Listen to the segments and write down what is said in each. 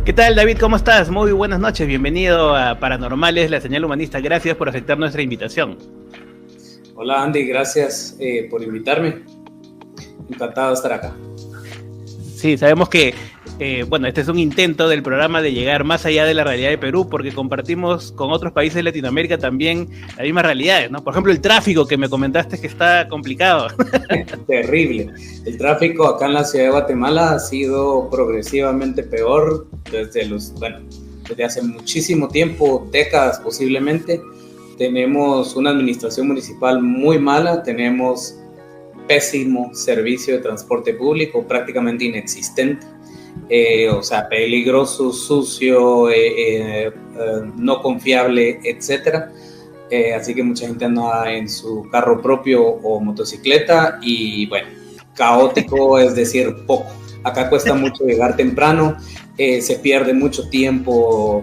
¿Qué tal, David? ¿Cómo estás? Muy buenas noches. Bienvenido a Paranormales, la señal humanista. Gracias por aceptar nuestra invitación. Hola, Andy. Gracias por invitarme. Encantado de estar acá. Sí, sabemos que, este es un intento del programa de llegar más allá de la realidad de Perú, porque compartimos con otros países de Latinoamérica también las mismas realidades, ¿no? Por ejemplo, el tráfico que me comentaste que está complicado. Terrible. El tráfico acá en la ciudad de Guatemala ha sido progresivamente peor desde hace muchísimo tiempo, décadas posiblemente. Tenemos una administración municipal muy mala, tenemos pésimo servicio de transporte público, prácticamente inexistente, peligroso, sucio, no confiable, etcétera. Así que mucha gente anda en su carro propio o motocicleta y bueno, caótico, es decir, poco. Acá cuesta mucho llegar temprano, se pierde mucho tiempo,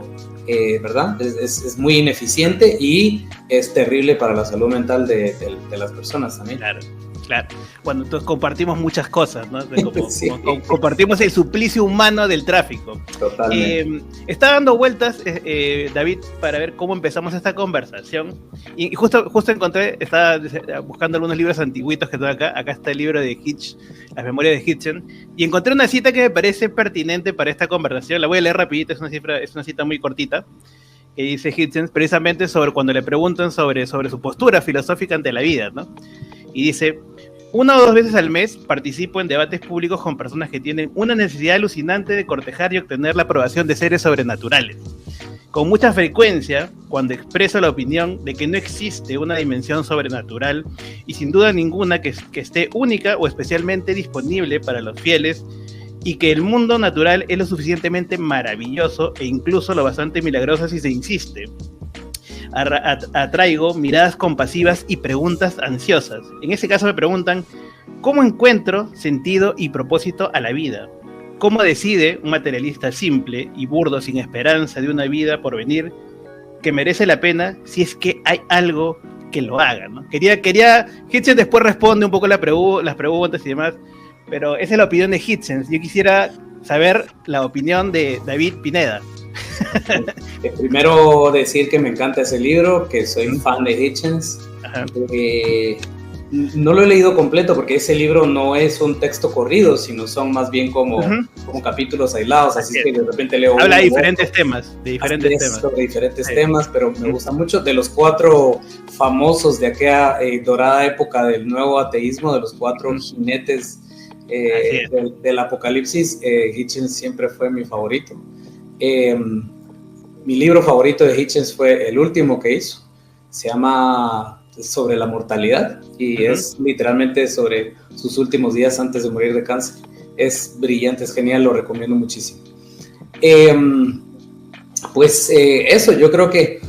¿verdad? Es muy ineficiente y es terrible para la salud mental de las personas también. Claro. Bueno, entonces compartimos muchas cosas, ¿no? Sí. Compartimos el suplicio humano del tráfico. Totalmente. Está dando vueltas, David, para ver cómo empezamos esta conversación. Y justo estaba buscando algunos libros antiguitos que tengo acá. Acá está el libro de Hitch, Las Memorias de Hitchens. Y encontré una cita que me parece pertinente para esta conversación. La voy a leer rapidito, es una cita muy cortita. Que dice Hitchens precisamente sobre cuando le preguntan sobre su postura filosófica ante la vida, ¿no? Y dice: 1 o 2 veces al mes participo en debates públicos con personas que tienen una necesidad alucinante de cortejar y obtener la aprobación de seres sobrenaturales. Con mucha frecuencia, cuando expreso la opinión de que no existe una dimensión sobrenatural y sin duda ninguna que esté única o especialmente disponible para los fieles, y que el mundo natural es lo suficientemente maravilloso e incluso lo bastante milagroso si se insiste, atraigo miradas compasivas y preguntas ansiosas. En ese caso me preguntan: ¿cómo encuentro sentido y propósito a la vida? ¿Cómo decide un materialista simple y burdo sin esperanza de una vida por venir que merece la pena si es que hay algo que lo haga, ¿no? Hitchens después responde un poco las preguntas y demás, pero esa es la opinión de Hitchens. Yo quisiera saber la opinión de David Pineda. Primero decir que me encanta ese libro, que soy fan de Hitchens. No lo he leído completo porque ese libro no es un texto corrido, sino son más bien como capítulos aislados, así que de repente leo... Habla de diferentes temas, temas, pero me gusta mucho. De los 4 famosos de aquella dorada época del nuevo ateísmo, de los 4 jinetes del apocalipsis, Hitchens siempre fue mi favorito. Mi libro favorito de Hitchens fue el último que hizo, se llama Sobre la mortalidad y es literalmente sobre sus últimos días antes de morir de cáncer. Es brillante, es genial, lo recomiendo muchísimo. Eso, yo creo que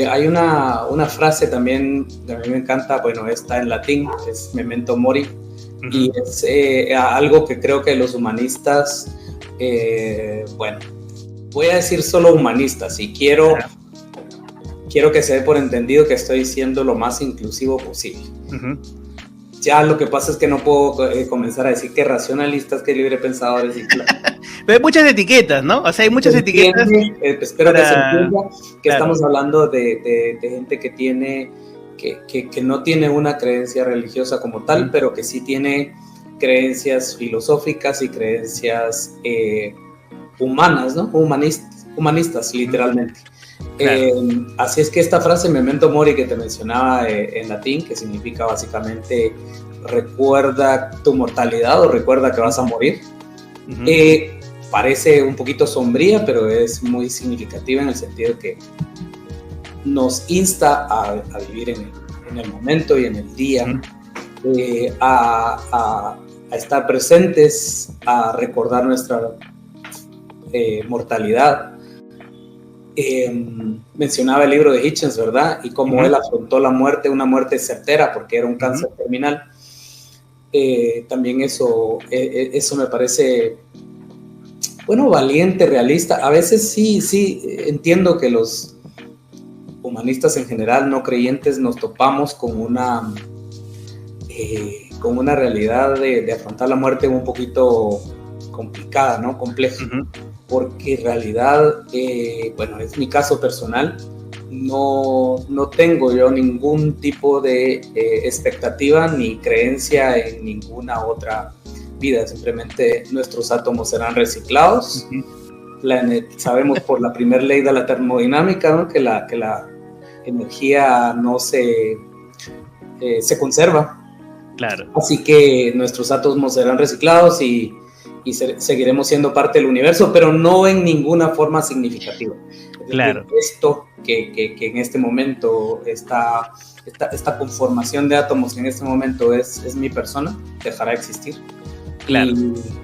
hay una frase también que a mí me encanta, bueno, está en latín, es Memento Mori, y es algo que creo que los humanistas, voy a decir solo humanistas, y quiero que se dé por entendido que estoy siendo lo más inclusivo posible. Ya lo que pasa es que no puedo comenzar a decir que racionalistas, que librepensadores y claro. Pero hay muchas etiquetas, ¿no? O sea, hay muchas etiquetas. Espero que se entienda que estamos hablando de gente que tiene que no tiene una creencia religiosa como tal, pero que sí tiene creencias filosóficas y creencias humanas, ¿no? Humanistas, literalmente. Así es que esta frase Memento Mori que te mencionaba en latín, que significa básicamente recuerda tu mortalidad o recuerda que vas a morir, parece un poquito sombría, pero es muy significativa en el sentido de que nos insta a vivir en el momento y en el día, a estar presentes, a recordar nuestra mortalidad. Mencionaba el libro de Hitchens, ¿verdad? Y cómo él afrontó la muerte, una muerte certera, porque era un cáncer terminal. También eso me parece, bueno, valiente, realista. A veces sí, entiendo que los humanistas en general, no creyentes, nos topamos con una realidad de afrontar la muerte un poquito complicada, ¿no? Compleja. porque en realidad, bueno, es mi caso personal, no tengo yo ningún tipo de expectativa ni creencia en ninguna otra vida, simplemente nuestros átomos serán reciclados. Sabemos por la primera ley de la termodinámica, ¿no? que la energía no se conserva. Claro. Así que nuestros átomos serán reciclados y seguiremos siendo parte del universo, pero no en ninguna forma significativa. Claro. Esto que en este momento, esta conformación de átomos en este momento es mi persona, dejará de existir. Claro.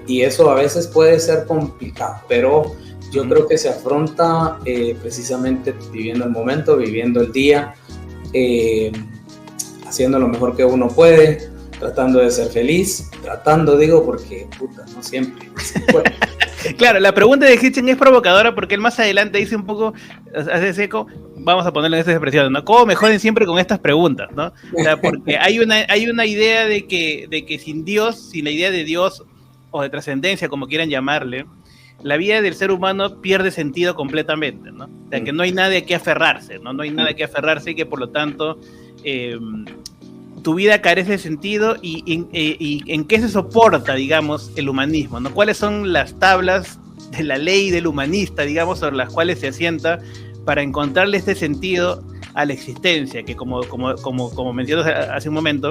Y eso a veces puede ser complicado, pero yo creo que se afronta precisamente viviendo el momento, viviendo el día, haciendo lo mejor que uno puede, tratando de ser feliz, porque puta, no siempre se puede. Claro, la pregunta de Hitchens es provocadora porque él más adelante dice un poco, hace seco, vamos a ponerlo en estas expresiones, ¿no? ¿Cómo me joden siempre con estas preguntas, ¿no? O sea, porque hay una idea de que sin Dios, sin la idea de Dios o de trascendencia, como quieran llamarle, la vida del ser humano pierde sentido completamente, ¿no? O sea, que no hay nada de qué aferrarse, ¿no? No hay nada de qué aferrarse y que por lo tanto tu vida carece de sentido y en qué se soporta, digamos, el humanismo, ¿no? ¿Cuáles son las tablas de la ley del humanista, digamos, sobre las cuales se asienta para encontrarle este sentido a la existencia, que como mencionas hace un momento,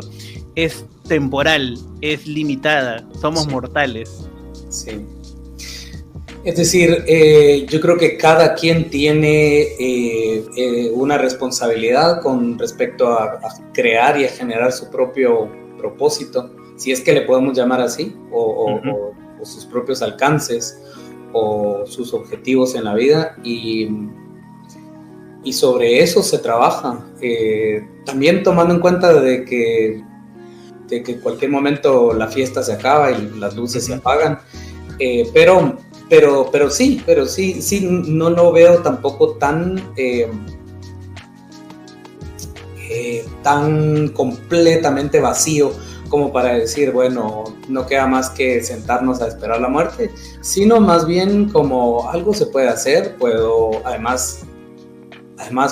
es temporal, es limitada, somos mortales? Sí. Es decir, yo creo que cada quien tiene una responsabilidad con respecto a crear y a generar su propio propósito, si es que le podemos llamar así, o sus propios alcances, o sus objetivos en la vida, y sobre eso se trabaja. También tomando en cuenta de que en cualquier momento la fiesta se acaba y las luces se apagan, pero sí, no lo veo tampoco tan completamente vacío como para decir, bueno, no queda más que sentarnos a esperar la muerte, sino más bien como algo se puede hacer. Además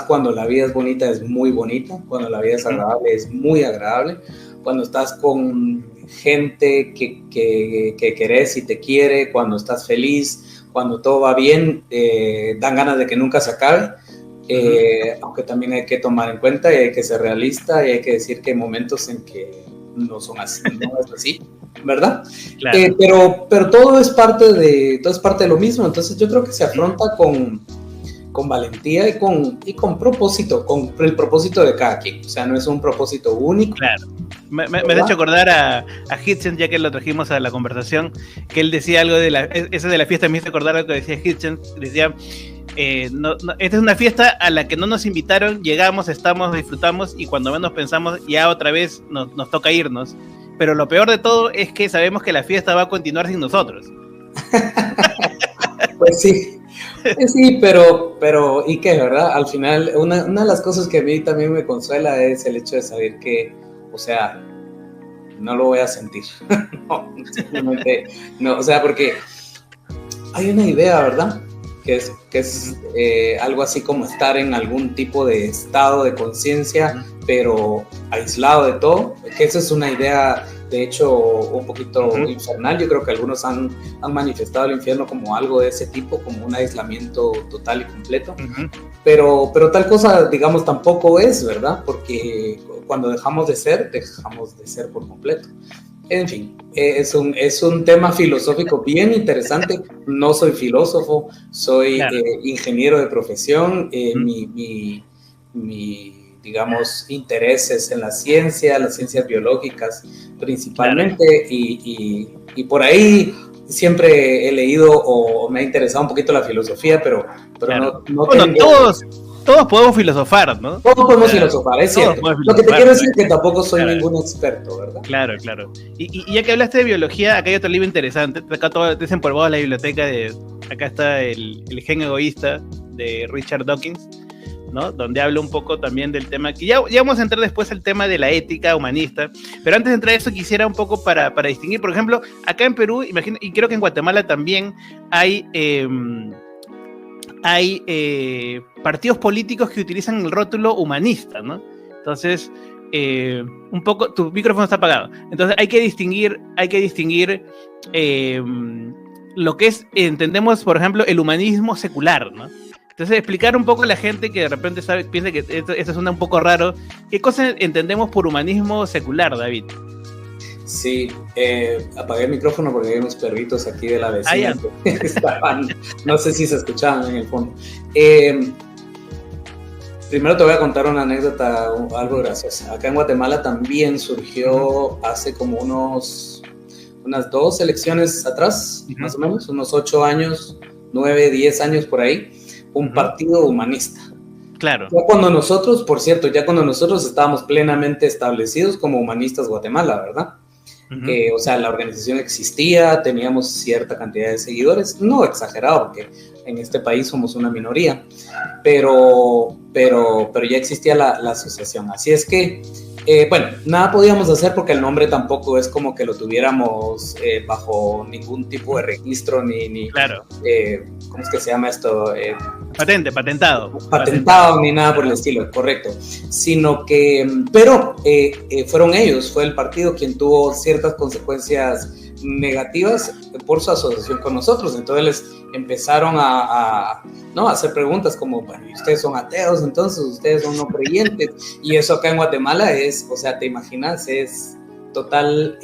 cuando la vida es bonita es muy bonita, cuando la vida es agradable es muy agradable, cuando estás con gente que querés y te quiere, cuando estás feliz, cuando todo va bien, dan ganas de que nunca se acabe, aunque también hay que tomar en cuenta y hay que ser realista y hay que decir que hay momentos en que no son así, no es así, ¿verdad? Claro. Pero todo es parte de lo mismo, entonces yo creo que se afronta con valentía y con propósito, con el propósito de cada quien. O sea, no es un propósito único. Claro. Me has hecho acordar a Hitchens, ya que lo trajimos a la conversación, que él decía algo ese de la fiesta, me hizo acordar algo que decía Hitchens, decía, esta es una fiesta a la que no nos invitaron, llegamos, estamos, disfrutamos y cuando menos pensamos ya otra vez nos toca irnos. Pero lo peor de todo es que sabemos que la fiesta va a continuar sin nosotros. Pues sí. Sí, pero ¿y qué, verdad? Al final, una de las cosas que a mí también me consuela es el hecho de saber que, o sea, no lo voy a sentir. No, simplemente no, o sea, porque hay una idea, ¿verdad? Que es algo así como estar en algún tipo de estado de conciencia, pero aislado de todo, que esa es una idea, de hecho, un poquito infernal. Yo creo que algunos han manifestado el infierno como algo de ese tipo, como un aislamiento total y completo, pero tal cosa, digamos, tampoco es, ¿verdad? Porque cuando dejamos de ser por completo. En fin, es un tema filosófico bien interesante. No soy filósofo, soy ingeniero de profesión. Mi digamos, intereses en las ciencias biológicas principalmente, y por ahí siempre he leído o me ha interesado un poquito la filosofía, pero no bueno, tengo... Todos podemos filosofar, ¿no? Todos podemos filosofar, es cierto. Lo que te quiero decir es que tampoco soy ningún experto, ¿verdad? Claro. Y ya que hablaste de biología, acá hay otro libro interesante. Acá todo desempolvado en la biblioteca acá está el gen egoísta de Richard Dawkins, ¿no? Donde habla un poco también del tema, que ya vamos a entrar después al tema de la ética humanista, pero antes de entrar a eso quisiera un poco para distinguir, por ejemplo, acá en Perú, imagino, y creo que en Guatemala también hay partidos políticos que utilizan el rótulo humanista, ¿no? Entonces, un poco, tu micrófono está apagado, entonces hay que distinguir lo que es, entendemos, por ejemplo, el humanismo secular, ¿no? Entonces, explicar un poco a la gente que de repente piensa que esto suena un poco raro, ¿qué cosa entendemos por humanismo secular, David? Sí, apagué el micrófono porque hay unos perritos aquí de la vecina que estaban, no sé si se escuchaban en el fondo. Primero te voy a contar una anécdota, algo graciosa. Acá en Guatemala también surgió hace como unas 2 elecciones atrás, más o menos, unos 8 años, 9, 10 años por ahí, un partido humanista. Claro. Ya cuando nosotros, por cierto, estábamos plenamente establecidos como humanistas Guatemala, ¿verdad? O sea, la organización existía, teníamos cierta cantidad de seguidores, no exagerado, porque en este país somos una minoría, pero ya existía la asociación. Así es que, bueno, nada podíamos hacer porque el nombre tampoco es como que lo tuviéramos bajo ningún tipo de registro, ni claro. ¿Cómo es que se llama esto? Patentado, ni nada por el estilo, correcto. Sino que, pero fue el partido quien tuvo ciertas consecuencias negativas por su asociación con nosotros. Entonces les empezaron a hacer preguntas como, bueno, ustedes son ateos, entonces ustedes son no creyentes. Y eso acá en Guatemala es, o sea, te imaginas, es total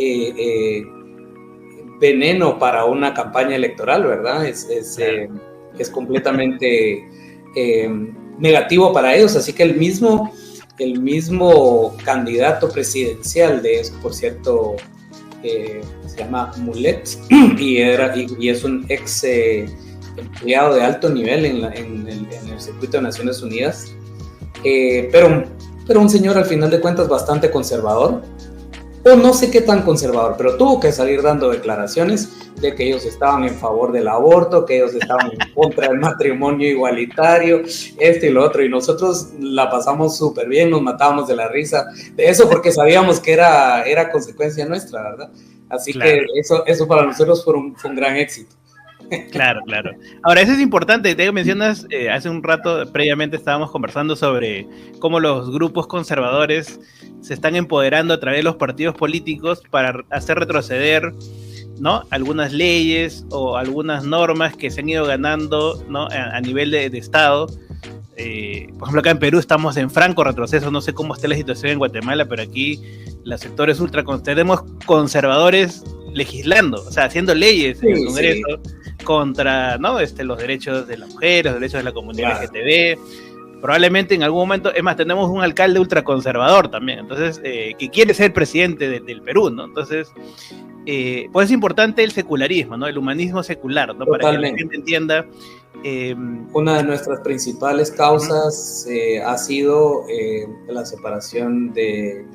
veneno para una campaña electoral, ¿verdad? Es completamente negativo para ellos. Así que el mismo candidato presidencial de eso, por cierto, se llama Mulet y es un ex empleado de alto nivel en el circuito de Naciones Unidas, pero un señor al final de cuentas bastante conservador, o no sé qué tan conservador, pero tuvo que salir dando declaraciones de que ellos estaban en favor del aborto, que ellos estaban en contra del matrimonio igualitario, esto y lo otro, y nosotros la pasamos súper bien, nos matábamos de la risa de eso porque sabíamos que era consecuencia nuestra, ¿verdad? Así claro. Que eso para nosotros fue un gran éxito. Claro. Ahora, eso es importante, te mencionas, hace un rato previamente estábamos conversando sobre cómo los grupos conservadores se están empoderando a través de los partidos políticos para hacer retroceder, ¿no?, algunas leyes o algunas normas que se han ido ganando, ¿no?, a nivel de Estado. Por ejemplo, acá en Perú estamos en franco retroceso, no sé cómo está la situación en Guatemala, pero aquí los sectores tenemos conservadores legislando, o sea, haciendo leyes en el Congreso contra, ¿no?, los derechos de la mujer, los derechos de la comunidad LGTB. Probablemente en algún momento, es más, tenemos un alcalde ultraconservador también, entonces, que quiere ser presidente del Perú, ¿no? Entonces, pues es importante el secularismo, ¿no?, el humanismo secular, ¿no?, para que la gente entienda. Una de nuestras principales causas ha sido la separación de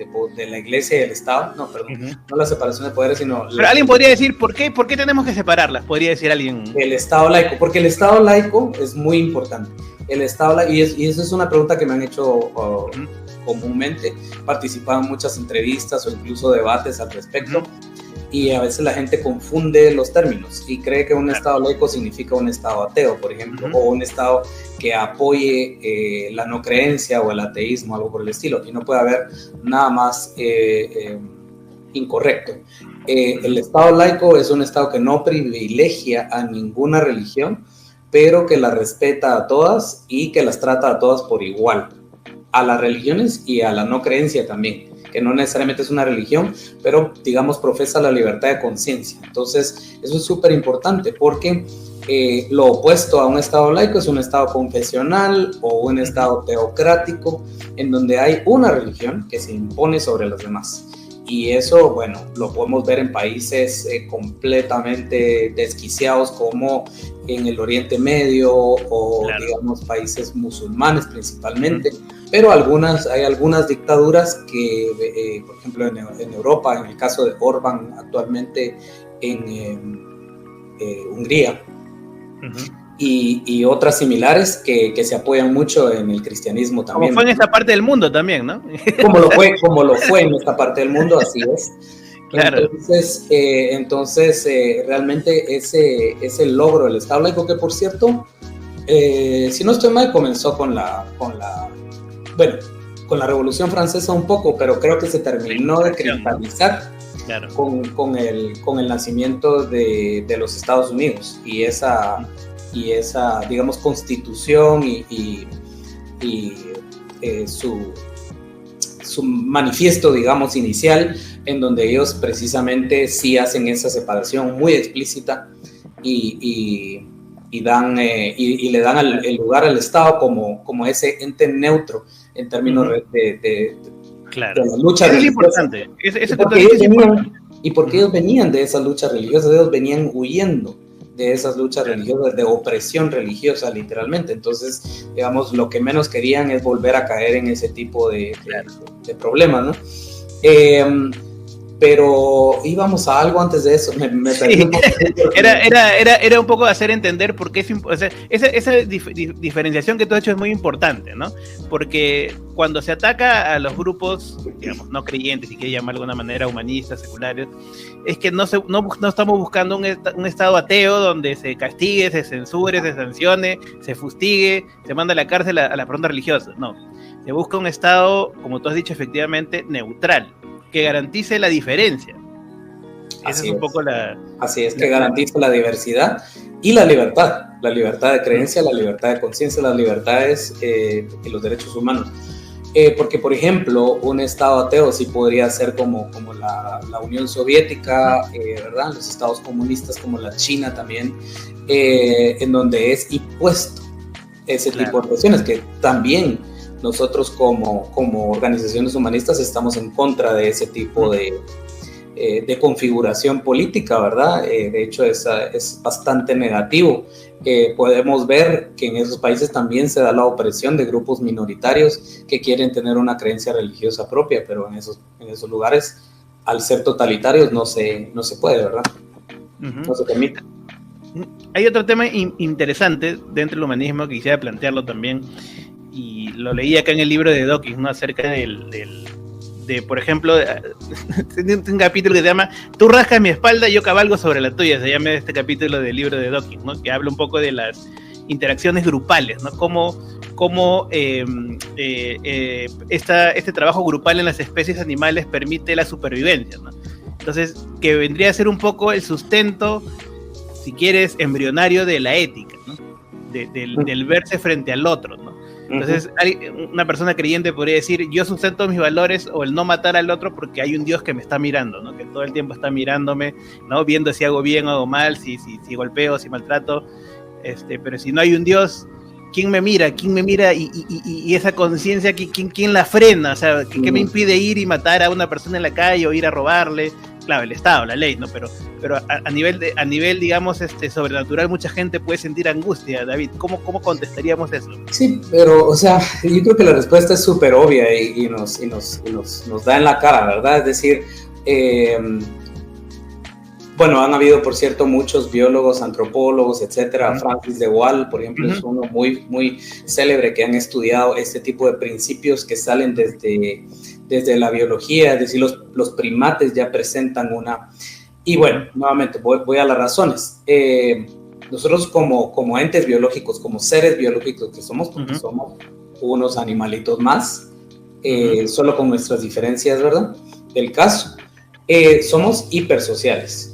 la Iglesia y del Estado. No, perdón, no la separación de poderes, sino... Pero alguien podría decir, ¿por qué tenemos que separarlas? Podría decir alguien. El Estado laico, porque el Estado laico es muy importante. El Estado laico, y esa es una pregunta que me han hecho comúnmente, participado en muchas entrevistas o incluso debates al respecto. Y a veces la gente confunde los términos y cree que un Estado laico significa un Estado ateo, por ejemplo, o un Estado que apoye la no creencia o el ateísmo, algo por el estilo, y no puede haber nada más incorrecto. El Estado laico es un Estado que no privilegia a ninguna religión, pero que las respeta a todas y que las trata a todas por igual, a las religiones y a la no creencia también, que no necesariamente es una religión, pero digamos profesa la libertad de conciencia. Entonces eso es súper importante porque lo opuesto a un Estado laico es un Estado confesional o un Estado teocrático en donde hay una religión que se impone sobre las demás. Y eso, bueno, lo podemos ver en países completamente desquiciados como en el Oriente Medio o digamos países musulmanes principalmente. Pero hay algunas dictaduras que, por ejemplo, en Europa, en el caso de Orbán actualmente en Hungría, y otras similares que se apoyan mucho en el cristianismo también. Como fue en esta parte del mundo también, ¿no? Como lo fue en esta parte del mundo, así es. Claro. Entonces realmente ese logro del Estado laico, que por cierto, si no estoy mal, comenzó con la Revolución Francesa un poco, pero creo que se terminó de cristalizar con el nacimiento de los Estados Unidos y esa digamos, constitución y su manifiesto, digamos, inicial, en donde ellos precisamente sí hacen esa separación muy explícita y le dan el lugar al Estado como ese ente neutro en términos de la lucha religiosa. Es importante. Porque ellos venían de esas luchas religiosas, ellos venían huyendo de esas luchas religiosas, de opresión religiosa, literalmente. Entonces, digamos, lo que menos querían es volver a caer en ese tipo de problemas, ¿no? Pero íbamos a algo antes de eso, me perdí. Era un poco hacer entender por qué esa diferenciación que tú has hecho es muy importante, ¿no? Porque cuando se ataca a los grupos, digamos, no creyentes, si quieres llamarlo de alguna manera, humanistas, seculares, es que no estamos buscando un estado ateo donde se castigue, se censure, se sancione, se fustigue, se manda a la cárcel a las personas religiosas. No, se busca un estado, como tú has dicho, efectivamente neutral, que garantice la diferencia. Esa es un poco Así es, que garantice la diversidad y la libertad de creencia, la libertad de conciencia, las libertades y los derechos humanos. Porque, por ejemplo, un estado ateo sí podría ser como la Unión Soviética, ¿verdad? Los estados comunistas como la China también, en donde es impuesto ese tipo de cuestiones, que también nosotros como organizaciones humanistas estamos en contra de ese tipo de configuración política, ¿verdad? De hecho, es bastante negativo. Podemos ver que en esos países también se da la opresión de grupos minoritarios que quieren tener una creencia religiosa propia, pero en esos lugares, al ser totalitarios, no se puede, ¿verdad? No se permite. Hay otro tema interesante dentro del humanismo que quisiera plantearlo también, y lo leí acá en el libro de Dawkins, ¿no? Acerca de, por ejemplo, un capítulo que se llama "Tú rascas mi espalda, yo cabalgo sobre la tuya", se llama este capítulo del libro de Dawkins, ¿no? Que habla un poco de las interacciones grupales, ¿no? Cómo este trabajo grupal en las especies animales permite la supervivencia, ¿no? Entonces, que vendría a ser un poco el sustento, si quieres, embrionario de la ética, ¿no? Del verse frente al otro, ¿no? Entonces, una persona creyente podría decir: yo sustento mis valores o el no matar al otro porque hay un Dios que me está mirando, ¿no? Que todo el tiempo está mirándome, ¿no? Viendo si hago bien o hago mal, si golpeo, si maltrato. Pero si no hay un Dios, ¿quién me mira? Y esa conciencia, ¿quién la frena? O sea, ¿qué me impide ir y matar a una persona en la calle o ir a robarle? Claro, el Estado, la ley, ¿no? Pero a nivel, digamos, sobrenatural, mucha gente puede sentir angustia. David, ¿cómo contestaríamos eso? Sí, pero, o sea, yo creo que la respuesta es súper obvia y nos da en la cara, ¿verdad? Es decir, bueno, han habido, por cierto, muchos biólogos, antropólogos, etcétera. Francis de Waal, por ejemplo, es uno muy, muy célebre, que han estudiado este tipo de principios que salen desde la biología. Es decir, los primates ya presentan una... Y bueno, nuevamente voy a las razones. Nosotros como entes biológicos, como seres biológicos que somos, porque somos unos animalitos más, solo con nuestras diferencias, ¿verdad? Del caso, somos hipersociales.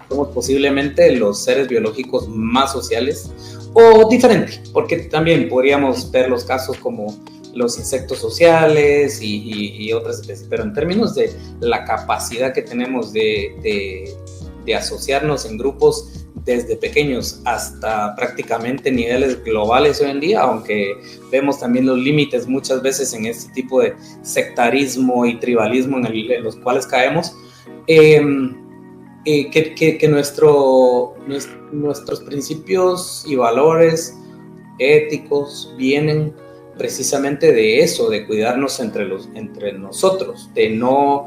Somos posiblemente los seres biológicos más sociales, o diferente, porque también podríamos ver los casos como los insectos sociales y otras especies, pero en términos de la capacidad que tenemos de asociarnos en grupos desde pequeños hasta prácticamente niveles globales hoy en día, aunque vemos también los límites muchas veces en este tipo de sectarismo y tribalismo en los cuales caemos, que nuestros principios y valores éticos vienen precisamente de eso, de cuidarnos entre nosotros, de no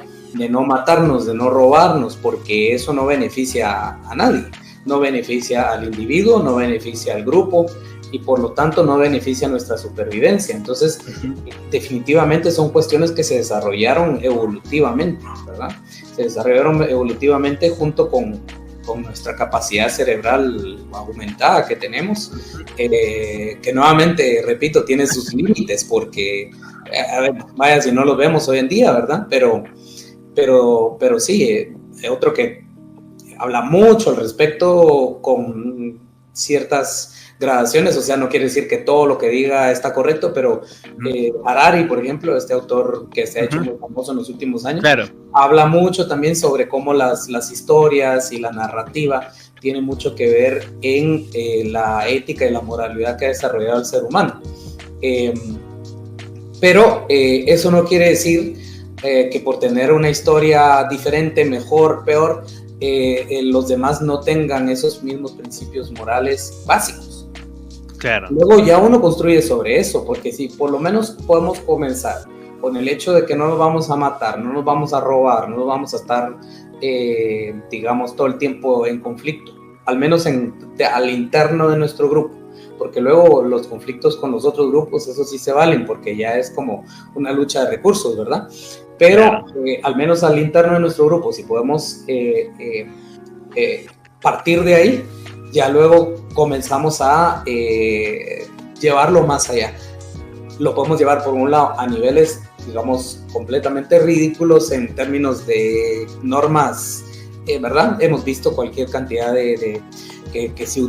matarnos, de no robarnos, porque eso no beneficia a nadie. no beneficia al individuo, no beneficia al grupo y por lo tanto no beneficia nuestra supervivencia. Entonces, definitivamente son cuestiones que se desarrollaron evolutivamente, ¿verdad? Se desarrollaron evolutivamente junto con nuestra capacidad cerebral aumentada que tenemos, que nuevamente, repito, tiene sus límites, porque, a ver, vaya, si no los vemos hoy en día, ¿verdad? Pero sí, otro que habla mucho al respecto con ciertas gradaciones, o sea, no quiere decir que todo lo que diga está correcto, pero Harari, por ejemplo, este autor que se ha hecho muy famoso en los últimos años, claro, habla mucho también sobre cómo las historias y la narrativa tienen mucho que ver en la ética y la moralidad que ha desarrollado el ser humano. Pero eso no quiere decir que por tener una historia diferente, mejor, peor, los demás no tengan esos mismos principios morales básicos. Claro. Luego ya uno construye sobre eso, porque si por lo menos podemos comenzar con el hecho de que no nos vamos a matar, no nos vamos a robar, no nos vamos a estar, digamos, todo el tiempo en conflicto, al menos al interno de nuestro grupo, porque luego los conflictos con los otros grupos, eso sí se valen, porque ya es como una lucha de recursos, ¿verdad? Pero al menos al interno de nuestro grupo, si podemos partir de ahí, ya luego comenzamos a llevarlo más allá. Lo podemos llevar, por un lado, a niveles, digamos, completamente ridículos en términos de normas, ¿verdad? Hemos visto cualquier cantidad de que si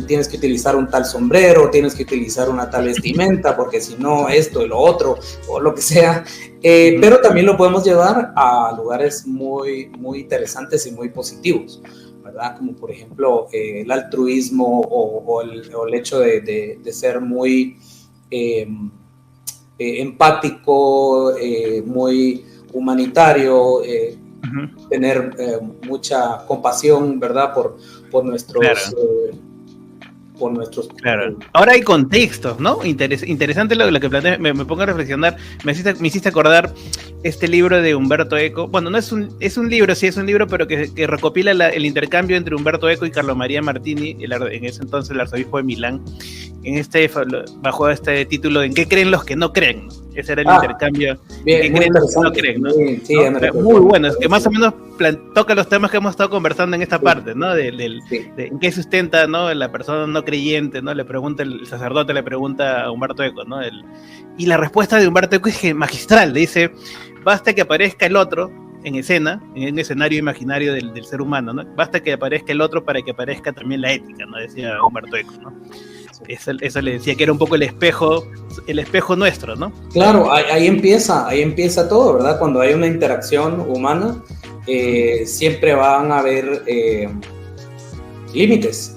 tienes que utilizar un tal sombrero, tienes que utilizar una tal vestimenta, porque si no, esto y lo otro, o lo que sea. Pero también lo podemos llevar a lugares muy, muy interesantes y muy positivos, ¿verdad? Como por ejemplo el altruismo o el hecho de ser muy empático, muy humanitario, tener mucha compasión, ¿verdad? Por nuestros... por nuestros... Claro. Ahora hay contextos, ¿no? Interesante lo que planteas, me pongo a reflexionar, me hiciste acordar este libro de Umberto Eco. Bueno, no es un libro, sí es un libro, pero que recopila el intercambio entre Umberto Eco y Carlo María Martini, en ese entonces el arzobispo de Milán, bajo este título de ¿En qué creen los que no creen? Ese era el intercambio. Bien, ¿En qué creen los que no creen? ¿no? Sí, ¿no? Muy bueno, es que más o menos toca los temas que hemos estado conversando en esta parte, ¿no? De en qué sustenta, ¿no? La persona no creyente, ¿no? El sacerdote le pregunta a Umberto Eco, ¿no? Y la respuesta de Umberto Eco es magistral, le dice, basta que aparezca el otro en escena, en un escenario imaginario del ser humano, ¿no? Basta que aparezca el otro para que aparezca también la ética, ¿no? Decía Umberto Eco, ¿no? Eso le decía que era un poco el espejo nuestro, ¿no? Claro, ahí empieza todo, ¿verdad? Cuando hay una interacción humana, siempre van a haber límites.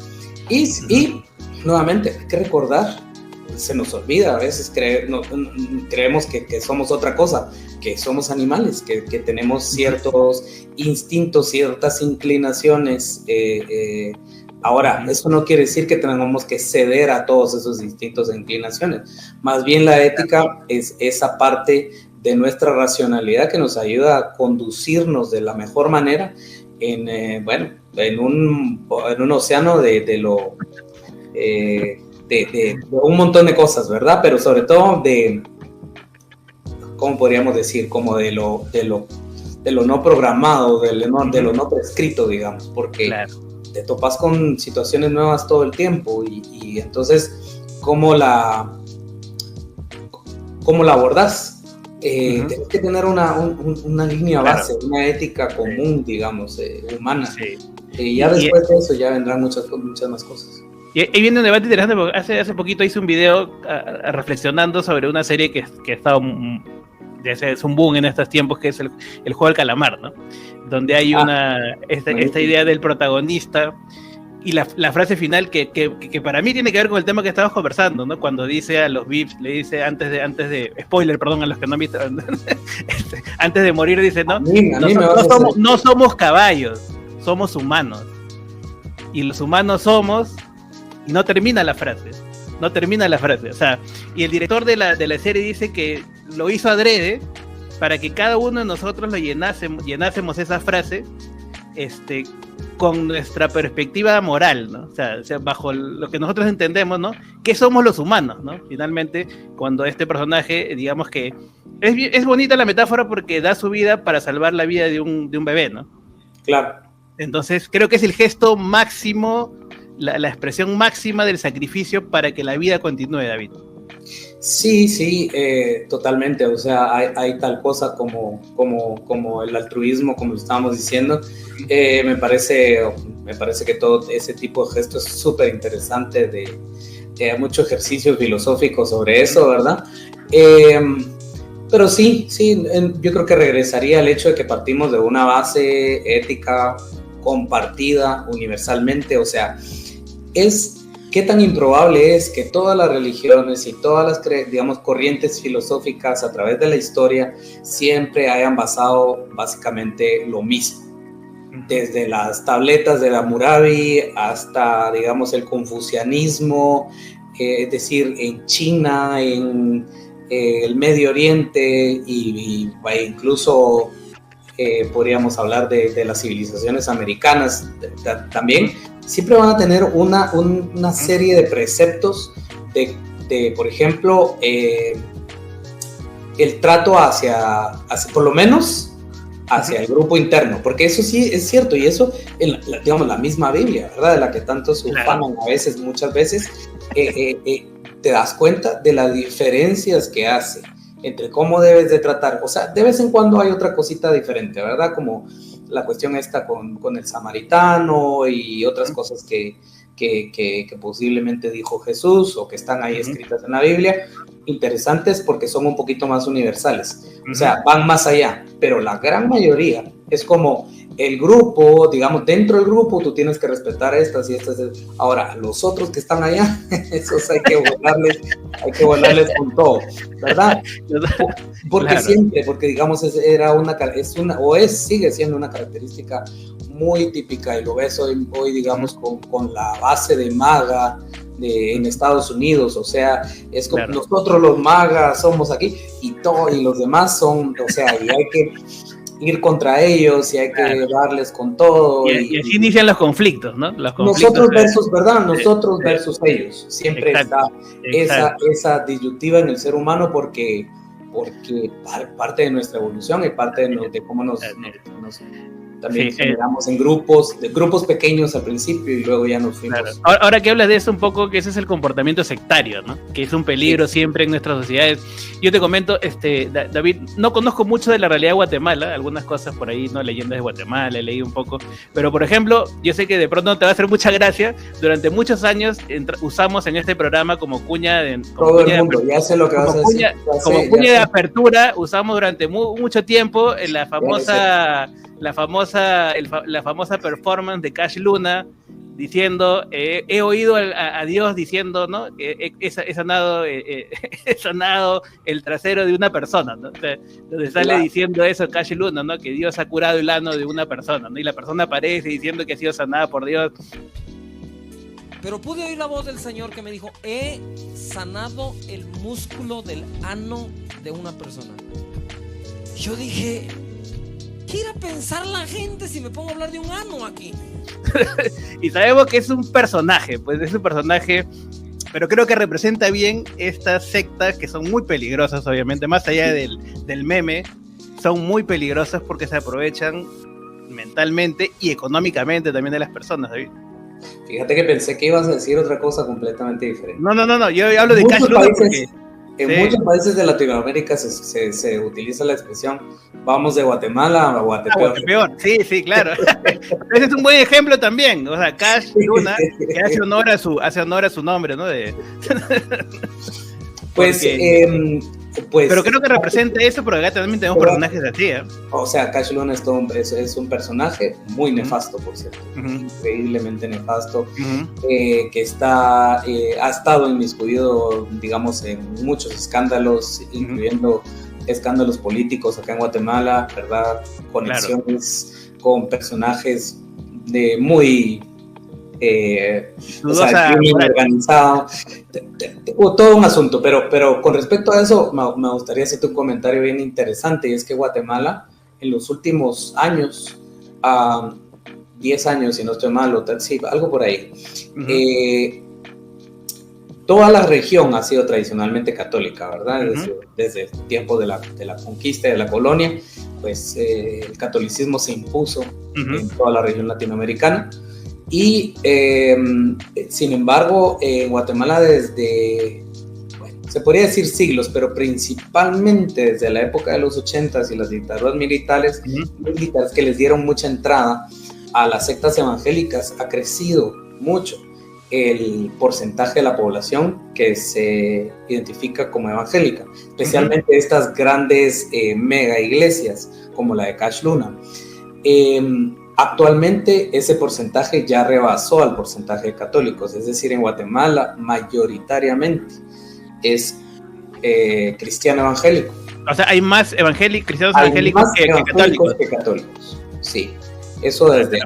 Y nuevamente, hay que recordar, se nos olvida, a veces creemos que somos otra cosa, que somos animales, que tenemos ciertos instintos, ciertas inclinaciones. Ahora, eso no quiere decir que tengamos que ceder a todos esos instintos e inclinaciones. Más bien la ética es esa parte de nuestra racionalidad que nos ayuda a conducirnos de la mejor manera en un océano de un montón de cosas, ¿verdad? Pero sobre todo ¿cómo podríamos decir? Como de lo no programado, de lo no prescrito, digamos, porque te topas con situaciones nuevas todo el tiempo y entonces, ¿cómo la abordas? Tienes que tener una línea base, una ética común, digamos, humana. Sí. Y ya después de eso ya vendrán muchas más cosas. Y ahí viene un debate interesante, porque hace poquito hice un video reflexionando sobre una serie que ha estado, es un boom en estos tiempos, que es el juego del calamar, ¿no? Donde hay esta idea del protagonista y la frase final que para mí tiene que ver con el tema que estábamos conversando, ¿no? Cuando dice a los VIPs, le dice antes de spoiler, perdón, a los que no han visto, antes de morir dice, ¿no? No somos caballos, somos humanos. Y los humanos somos... Y no termina la frase, o sea, y el director de la serie dice que lo hizo adrede para que cada uno de nosotros lo llenásemos esa frase con nuestra perspectiva moral, ¿no? O sea, bajo lo que nosotros entendemos, ¿no? ¿Qué somos los humanos, ¿no? Finalmente, cuando este personaje, digamos que es bonita la metáfora porque da su vida para salvar la vida de un bebé, ¿no? Claro. Entonces, creo que es el gesto máximo, la expresión máxima del sacrificio para que la vida continúe, David. Sí, totalmente. O sea, hay tal cosa como el altruismo, como estábamos diciendo. Me parece que todo ese tipo de gestos es súper interesante. Hay mucho ejercicio filosófico sobre eso, ¿verdad? Pero sí, yo creo que regresaría al hecho de que partimos de una base ética compartida universalmente. O sea, ¿qué tan improbable es que todas las religiones y todas las, digamos, corrientes filosóficas a través de la historia siempre hayan basado básicamente lo mismo? Desde las tabletas de Hammurabi hasta, digamos, el confucianismo, es decir, en China, en el Medio Oriente e incluso podríamos hablar de las civilizaciones americanas también. Siempre van a tener una serie de preceptos de por ejemplo, el trato hacia por lo menos, hacia el grupo interno, porque eso sí es cierto, y eso, digamos, la misma Biblia, ¿verdad? De la que tanto se ufanan muchas veces, te das cuenta de las diferencias que hace entre cómo debes de tratar. O sea, de vez en cuando hay otra cosita diferente, ¿verdad? Como la cuestión esta con el samaritano y otras cosas que posiblemente dijo Jesús o que están ahí escritas en la Biblia, interesantes porque son un poquito más universales, o sea, van más allá, pero la gran mayoría es como el grupo, digamos, dentro del grupo tú tienes que respetar estas y estas. Ahora, los otros que están allá, esos hay que volarles con todo, ¿verdad? Porque claro. Siempre, porque digamos, sigue siendo una característica muy típica, y lo ves hoy digamos, con la base de MAGA en Estados Unidos. O sea, es como claro. Nosotros los MAGA somos aquí y los demás son, o sea, y hay que ir contra ellos y hay que darles con todo. Y así inician los conflictos, ¿no? Nosotros versus, ¿verdad? Nosotros versus ellos. Siempre está esa disyuntiva en el ser humano porque parte de nuestra evolución y parte de cómo nos también generamos en grupos pequeños al principio y luego ya nos fuimos. Claro. Ahora que hablas de eso un poco, que ese es el comportamiento sectario, ¿no? Que es un peligro siempre en nuestras sociedades. Yo te comento, David, no conozco mucho de la realidad de Guatemala, algunas cosas por ahí, ¿no? Leyendas de Guatemala, he leído un poco, pero por ejemplo, yo sé que de pronto te va a hacer mucha gracia, durante muchos años usamos en este programa como cuña de... Todo el mundo, ya sé lo que vas a decir. Como cuña de apertura, usamos durante mucho tiempo la famosa performance de Cash Luna diciendo, he oído a Dios diciendo, ¿no? He sanado el trasero de una persona, ¿no? O sea, donde sale diciendo eso Cash Luna, ¿no? Que Dios ha curado el ano de una persona, ¿no? Y la persona aparece diciendo que ha sido sanada por Dios. Pero pude oír la voz del Señor que me dijo, he sanado el músculo del ano de una persona. Yo dije, ¿qué irá a pensar la gente si me pongo a hablar de un ano aquí? Y sabemos que es un personaje, pero creo que representa bien estas sectas que son muy peligrosas, obviamente, más allá del meme, son muy peligrosas porque se aprovechan mentalmente y económicamente también de las personas, David. Fíjate que pensé que ibas a decir otra cosa completamente diferente. No, yo hablo de Cash Luna porque... En muchos países de Latinoamérica se utiliza la expresión vamos de Guatemala a Guatepeor. Sí, claro. Ese es un buen ejemplo también. O sea, Cash Luna, que hace honor a su nombre, ¿no? Pero creo que representa eso, pero acá también tenemos personajes así, ¿eh? O sea, Cash Luna es un personaje muy nefasto, por cierto, increíblemente nefasto, que ha estado inmiscuido, digamos, en muchos escándalos, incluyendo escándalos políticos acá en Guatemala, ¿verdad? Conexiones con personajes de muy... crimen organizado, todo un asunto, pero con respecto a eso me gustaría hacerte un comentario bien interesante, y es que Guatemala en los últimos años 10 años, si no estoy mal, o tal, sí, algo por ahí. Uh-huh. Toda la región ha sido tradicionalmente católica, ¿verdad? Uh-huh. Desde el tiempo de la conquista de la colonia, pues el catolicismo se impuso uh-huh. en toda la región latinoamericana. Y sin embargo, en Guatemala desde, bueno, se podría decir siglos, pero principalmente desde la época de los 80s y las dictaduras militares, uh-huh. que les dieron mucha entrada a las sectas evangélicas, ha crecido mucho el porcentaje de la población que se identifica como evangélica, especialmente uh-huh. estas grandes mega iglesias como la de Cash Luna. Actualmente ese porcentaje ya rebasó al porcentaje de católicos, es decir, en Guatemala mayoritariamente es cristiano evangélico. O sea, hay más cristianos evangélicos que católicos. Sí, eso desde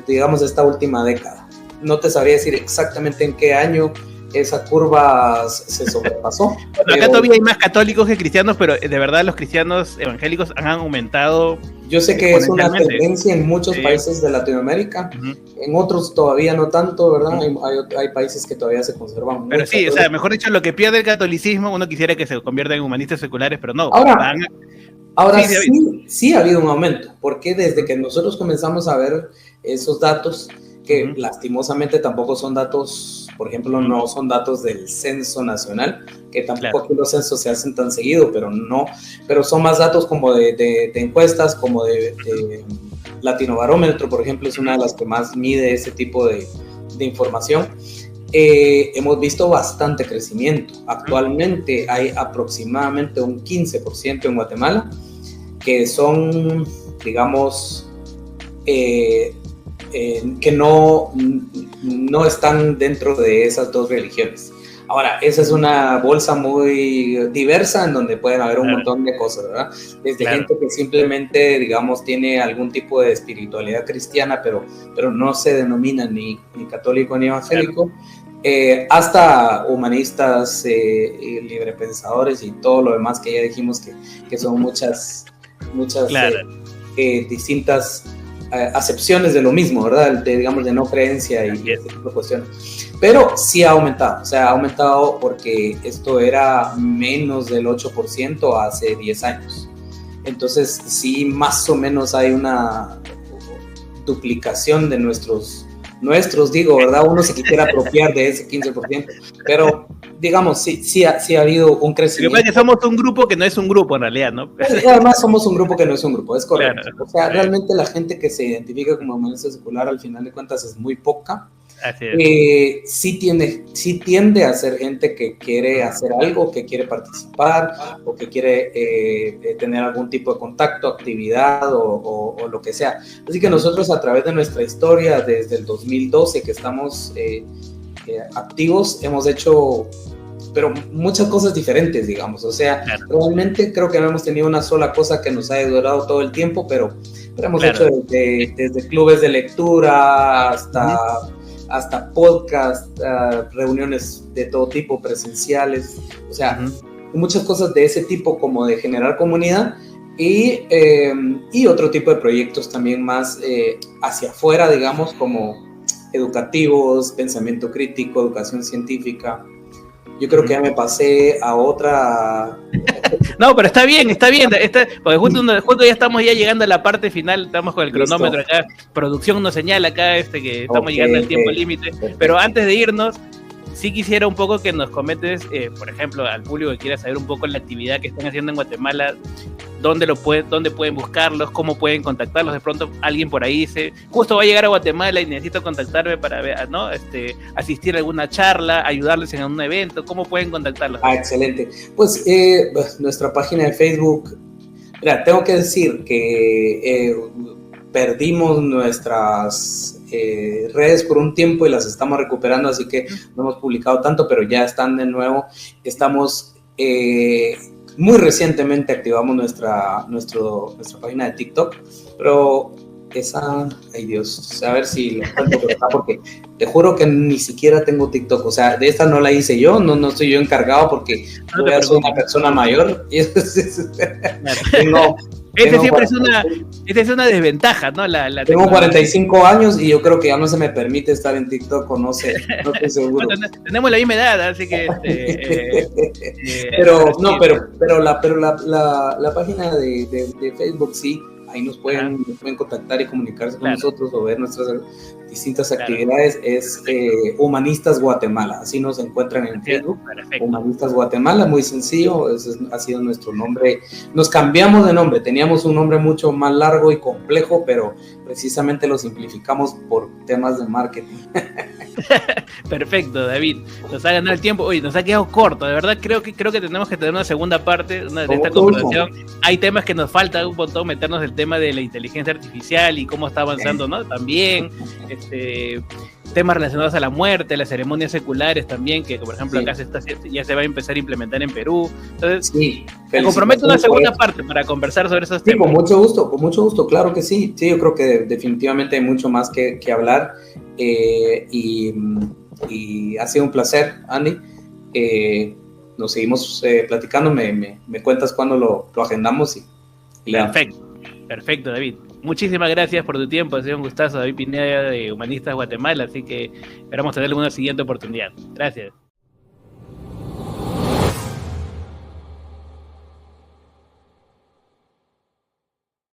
digamos esta última década. No te sabría decir exactamente en qué año esa curva se sobrepasó. Bueno, acá todavía hay más católicos que cristianos, pero de verdad los cristianos evangélicos han aumentado. Yo sé que es una tendencia en muchos países de Latinoamérica, uh-huh. en otros todavía no tanto, ¿verdad? Uh-huh. Hay países que todavía se conservan. Pero sí, católicos. O sea, mejor dicho, lo que pierde el catolicismo, uno quisiera que se convierta en humanistas seculares, pero no. Ahora sí ha habido un aumento, porque desde que nosotros comenzamos a ver esos datos, que uh-huh. lastimosamente tampoco son datos, por ejemplo, uh-huh. no son datos del censo nacional, que tampoco aquí los censos se hacen tan seguido, pero son más datos como de encuestas, como de Latinobarómetro, por ejemplo, es una de las que más mide ese tipo de información. Hemos visto bastante crecimiento. Actualmente hay aproximadamente un 15% en Guatemala que son, digamos, que no están dentro de esas dos religiones. Ahora, esa es una bolsa muy diversa en donde pueden haber un montón de cosas, ¿verdad? Desde gente que simplemente, digamos, tiene algún tipo de espiritualidad cristiana, pero no se denomina ni católico ni evangélico, hasta humanistas, librepensadores y todo lo demás que ya dijimos que son muchas distintas acepciones de lo mismo, ¿verdad? Digamos, de no creencia y este tipo de cuestiones. Pero sí ha aumentado, o sea, ha aumentado porque esto era menos del 8% hace 10 años. Entonces, sí, más o menos hay una duplicación de nuestros, digo, ¿verdad? Uno se quisiera apropiar de ese 15%, pero digamos, sí ha habido un crecimiento. Lo que somos un grupo que no es un grupo en realidad, ¿no? Y además somos un grupo que no es un grupo, es correcto. Claro. O sea, realmente la gente que se identifica como humanista secular, al final de cuentas, es muy poca. Así es. Sí tiende a ser gente que quiere hacer algo, que quiere participar o que quiere tener algún tipo de contacto, actividad o lo que sea. Así que nosotros, a través de nuestra historia, desde el 2012 que estamos activos, hemos hecho pero muchas cosas diferentes, digamos. O sea, realmente creo que no hemos tenido una sola cosa que nos haya durado todo el tiempo, pero hemos hecho desde clubes de lectura hasta podcast, reuniones de todo tipo, presenciales, o sea, muchas cosas de ese tipo, como de generar comunidad y otro tipo de proyectos también más hacia afuera, digamos, como educativos, pensamiento crítico, educación científica. Yo creo que ya me pasé a otra... No, pero está bien, porque justo ya estamos llegando a la parte final, estamos con el cronómetro acá, producción nos señala acá que estamos llegando al tiempo límite, pero antes de irnos, sí quisiera un poco que nos comentes, por ejemplo, al público que quiera saber un poco la actividad que están haciendo en Guatemala, dónde pueden buscarlos, cómo pueden contactarlos. De pronto alguien por ahí dice, justo va a llegar a Guatemala y necesito contactarme para ver, ¿no? Asistir a alguna charla, ayudarles en un evento. ¿Cómo pueden contactarlos? Excelente. Pues nuestra página de Facebook, mira, tengo que decir que perdimos nuestras redes por un tiempo y las estamos recuperando, así que no hemos publicado tanto, pero ya están de nuevo. Estamos muy recientemente activamos nuestra página de TikTok, pero esa, ay Dios, a ver si lo encuentro por acá, porque te juro que ni siquiera tengo TikTok, o sea, de esta no la hice yo, no estoy yo encargado porque soy una persona mayor y Esa es una desventaja, ¿no? Tengo 45 años y yo creo que ya no se me permite estar en TikTok, o no sé, no estoy seguro. Bueno, tenemos la misma edad, así que... pero la página de Facebook sí, ahí nos pueden contactar y comunicarse con nosotros o ver nuestras distintas actividades. Es Humanistas Guatemala, así nos encuentran en Facebook. Perfecto. Humanistas Guatemala, muy sencillo, ese ha sido nuestro nombre. Nos cambiamos de nombre, teníamos un nombre mucho más largo y complejo, pero precisamente lo simplificamos por temas de marketing. Perfecto, David, nos ha ganado el tiempo. Oye, nos ha quedado corto, de verdad creo que tenemos que tener una segunda parte de esta conversación. Hay temas que nos falta un montón meternos el tema de la inteligencia artificial y cómo está avanzando, ¿no? También temas relacionados a la muerte, las ceremonias seculares también, que por ejemplo acá ya se va a empezar a implementar en Perú. Entonces, me comprometo una segunda parte para conversar sobre esos temas. Con mucho gusto, claro que sí. Sí, yo creo que definitivamente hay mucho más que hablar. Y ha sido un placer, Andy. Nos seguimos platicando. Me cuentas cuándo lo agendamos. Perfecto, David. Muchísimas gracias por tu tiempo. Ha sido un gustazo, David Pineda de Humanistas Guatemala. Así que esperamos tener una siguiente oportunidad. Gracias.